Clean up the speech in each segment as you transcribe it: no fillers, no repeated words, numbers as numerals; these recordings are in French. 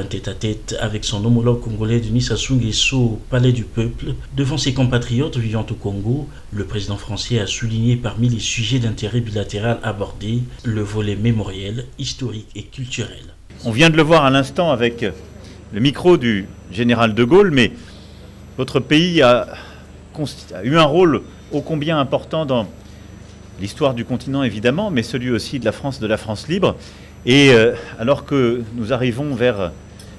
un tête-à-tête avec son homologue congolais Denis Sassou Nguesso au Palais du Peuple. Devant ses compatriotes vivant au Congo, le président français a souligné parmi les sujets d'intérêt bilatéral abordés le volet mémoriel, historique et culturel. On vient de le voir à l'instant avec le micro du général de Gaulle, mais votre pays a eu un rôle ô combien important dans l'histoire du continent évidemment, mais celui aussi de la France libre. Et alors que nous arrivons vers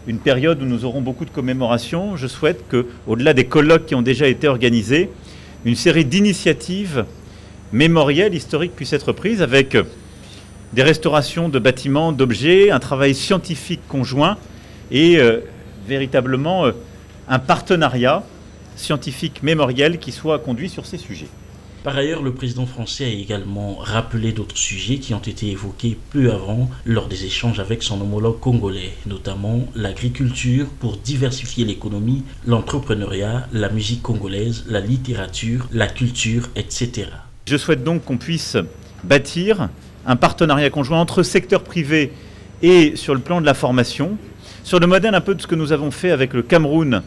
une période où nous aurons beaucoup de commémorations, je souhaite qu'au-delà des colloques qui ont déjà été organisés, une série d'initiatives mémorielles, historiques puissent être prises avec des restaurations de bâtiments, d'objets, un travail scientifique conjoint et véritablement un partenariat scientifique mémoriel qui soit conduit sur ces sujets. Par ailleurs, le président français a également rappelé d'autres sujets qui ont été évoqués peu avant lors des échanges avec son homologue congolais, notamment l'agriculture pour diversifier l'économie, l'entrepreneuriat, la musique congolaise, la littérature, la culture, etc. Je souhaite donc qu'on puisse bâtir un partenariat conjoint entre secteur privé et sur le plan de la formation, sur le modèle un peu de ce que nous avons fait avec le Cameroun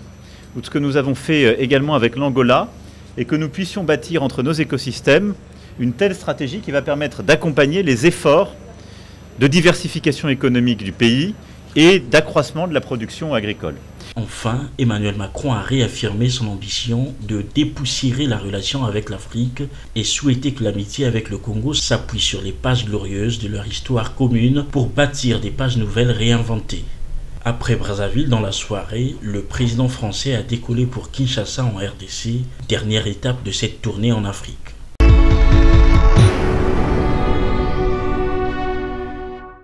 ou de ce que nous avons fait également avec l'Angola, et que nous puissions bâtir entre nos écosystèmes une telle stratégie qui va permettre d'accompagner les efforts de diversification économique du pays et d'accroissement de la production agricole. Enfin, Emmanuel Macron a réaffirmé son ambition de dépoussiérer la relation avec l'Afrique et souhaité que l'amitié avec le Congo s'appuie sur les pages glorieuses de leur histoire commune pour bâtir des pages nouvelles réinventées. Après Brazzaville, dans la soirée, le président français a décollé pour Kinshasa en RDC, dernière étape de cette tournée en Afrique.